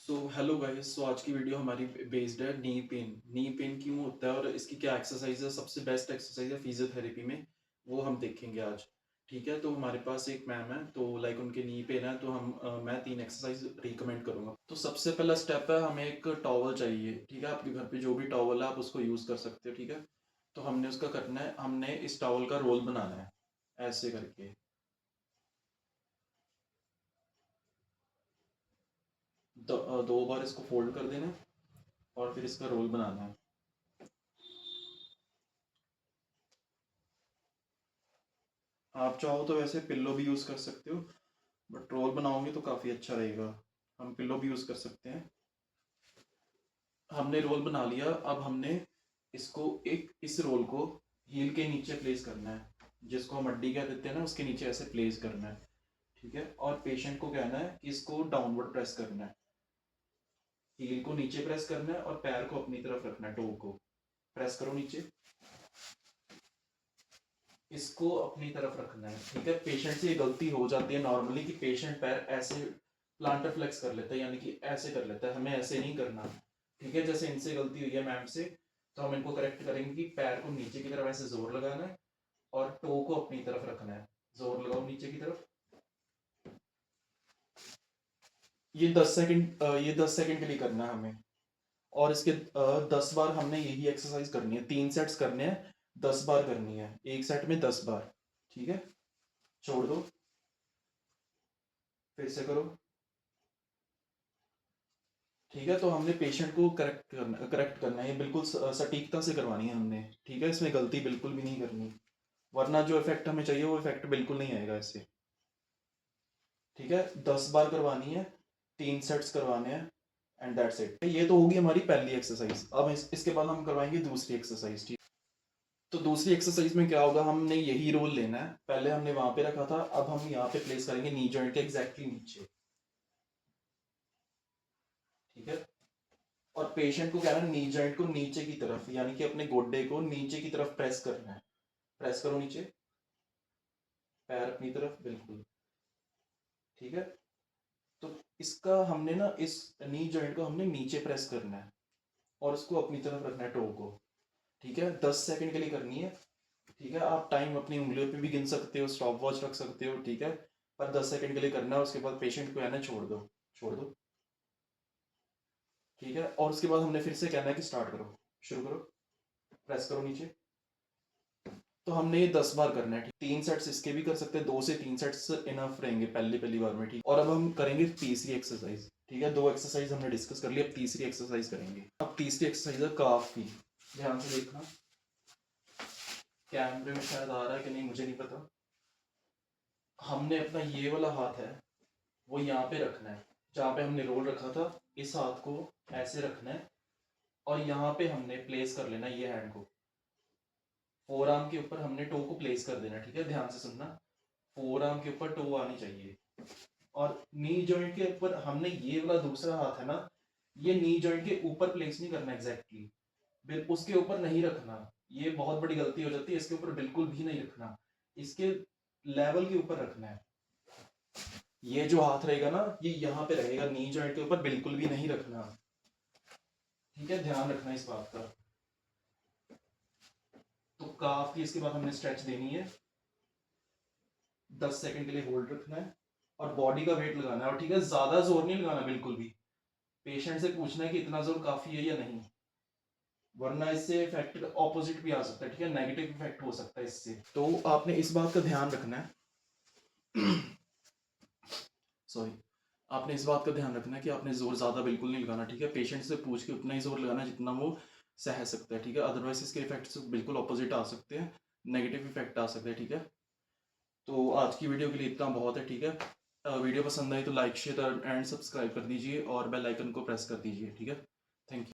So hello guys. सो आज की video हमारी बेस्ड है नी पेन क्यों होता है और इसकी क्या एक्सरसाइज है, सबसे बेस्ट एक्सरसाइज है फिजियोथेरेपी में, वो हम देखेंगे आज। ठीक है, तो हमारे पास एक मैम है, तो लाइक उनके नी पेन है, तो मैं 3 एक्सरसाइज रिकमेंड करूंगा। तो सबसे पहला स्टेप है, हमें एक टॉवल चाहिए। ठीक है, आपके घर पे जो भी टॉवल है आप उसको यूज़ कर सकते हो। ठीक है, तो हमने उसका करना है, हमने इस टॉवल का रोल बनाना है ऐसे करके। दो बार इसको फोल्ड कर देना है और फिर इसका रोल बनाना है। आप चाहो तो वैसे पिल्लो भी यूज़ कर सकते हो, बट रोल बनाओगे तो काफ़ी अच्छा रहेगा। हम पिल्लो भी यूज़ कर सकते हैं। हमने रोल बना लिया, अब हमने इसको इस रोल को हील के नीचे प्लेस करना है, जिसको हम हड्डी कह देते हैं ना, उसके नीचे ऐसे प्लेस करना है। ठीक है, और पेशेंट को कहना है कि इसको डाउनवर्ड प्रेस करना है। हील को नीचे प्रेस करना है और पैर को अपनी तरफ रखना है, टो को प्रेस करो नीचे, इसको अपनी तरफ रखना है। ठीक है, पेशेंट से ये गलती हो जाती है नॉर्मली कि पेशेंट पैर ऐसे प्लांटर फ्लेक्स कर लेता है, यानी कि ऐसे कर लेता है, हमें ऐसे नहीं करना। ठीक है, जैसे इनसे गलती हुई है मैम से, तो हम इनको करेक्ट करेंगे कि पैर को नीचे की तरफ ऐसे जोर लगाना है और टो को अपनी तरफ रखना है। जोर लगाओ नीचे की तरफ। ये 10 सेकंड के लिए करना है हमें। और इसके 10 बार हमने यही एक्सरसाइज करनी है, 3 सेट्स करने हैं, 10 बार करनी है, एक सेट में 10 बार। ठीक है, छोड़ दो, फिर से करो। ठीक है, तो हमने पेशेंट को करेक्ट करना है, ये बिल्कुल सटीकता से करवानी है हमने। ठीक है, इसमें गलती बिल्कुल भी नहीं करनी, वरना जो इफेक्ट हमें चाहिए वो इफेक्ट बिल्कुल नहीं आएगा इससे। ठीक है, 10 बार करवानी है, 3 सेट्स करवाने हैं, एंड दैट्स इट। ये तो होगी हमारी पहली एक्सरसाइज। अब इसके बाद हम करवाएंगे दूसरी एक्सरसाइज। ठीक, तो दूसरी एक्सरसाइज में क्या होगा, हमने यही रोल लेना है, पहले हमने वहां पे रखा था, अब हम यहाँ पे प्लेस करेंगे नी जॉइंट के एग्जैक्टली नीचे। ठीक है, और पेशेंट को कहना है नी जॉइंट को नीचे की तरफ, यानी कि अपने गोड्डे को नीचे की तरफ प्रेस करना है। प्रेस करो नीचे, पैर अपनी तरफ बिल्कुल। ठीक है, तो इसका हमने ना इस नी जॉइंट को हमने नीचे प्रेस करना है और इसको अपनी तरफ रखना है, टो को। ठीक है, 10 सेकंड के लिए करनी है। ठीक है, आप टाइम अपनी उंगलियों पे भी गिन सकते हो, स्टॉप वॉच रख सकते हो। ठीक है, पर 10 सेकंड के लिए करना है, उसके बाद पेशेंट को है ना छोड़ दो, छोड़ दो। ठीक है, और उसके बाद हमने फिर से कहना है कि स्टार्ट करो, शुरू करो, प्रेस करो नीचे। तो हमने ये 10 बार करना है। ठीक, 3 सेट्स इसके भी कर सकते हैं, 2 से 3 सेट्स इनफ रहेंगे पहली पहली बार में। ठीक, और अब हम करेंगे तीसरी एक्सरसाइज। ठीक है, 2 एक्सरसाइज हमने डिस्कस कर ली, अब तीसरी एक्सरसाइज करेंगे। अब तीसरी एक्सरसाइज है काफ की। ध्यान से देखना, कैमरे में शायद आ रहा है कि नहीं मुझे नहीं पता। हमने अपना ये वाला हाथ है वो यहाँ पे रखना है, जहाँ पे हमने रोल रखा था, इस हाथ को ऐसे रखना है और यहाँ पे हमने प्लेस कर लेना ये हैंड को, फोर आर्म के ऊपर हमने टो को प्लेस कर देना। ठीक है, ध्यान से सुनना, फोर आर्म के ऊपर टो आनी चाहिए। और नी जॉइंट के ऊपर हमने ये वाला दूसरा हाथ है ना, ये नी जॉइंट के ऊपर प्लेस नहीं करना एग्जैक्टली, बिल्कुल उसके ऊपर नहीं रखना। ये बहुत बड़ी गलती हो जाती है, इसके ऊपर बिल्कुल भी नहीं रखना, इसके लेवल के ऊपर रखना है। ये जो हाथ रहेगा ना, ये यहाँ पे रहेगा, नी जॉइंट के ऊपर बिल्कुल भी नहीं रखना। ठीक है, ध्यान रखना इस बात का। तो काफ की इसके बाद हमने स्ट्रेच देनी है, 10 सेकंड के लिए होल्ड रखना है और बॉडी का वेट लगाना है। और ठीक है, ज्यादा जोर नहीं लगाना बिल्कुल भी, पेशेंट से पूछना है कि इतना जोर काफी है या नहीं, वरना इससे इफेक्ट ऑपोजिट भी आ सकता है। ठीक है, नेगेटिव इफेक्ट हो सकता है इससे, तो आपने इस बात का ध्यान रखना है। सॉरी, आपने इस बात का ध्यान रखना है कि आपने जोर ज्यादा बिल्कुल नहीं लगाना। ठीक है, पेशेंट से पूछ के उतना ही जोर लगाना जितना वो सह सकता है। ठीक है, अदरवाइज इसके इफेक्ट्स बिल्कुल ऑपोजिट आ सकते हैं, नेगेटिव इफेक्ट आ सकते हैं। ठीक है, तो आज की वीडियो के लिए इतना बहुत है। ठीक है, वीडियो पसंद आई तो लाइक शेयर एंड सब्सक्राइब कर दीजिए और बेल आइकन को प्रेस कर दीजिए। ठीक है, थैंक यू।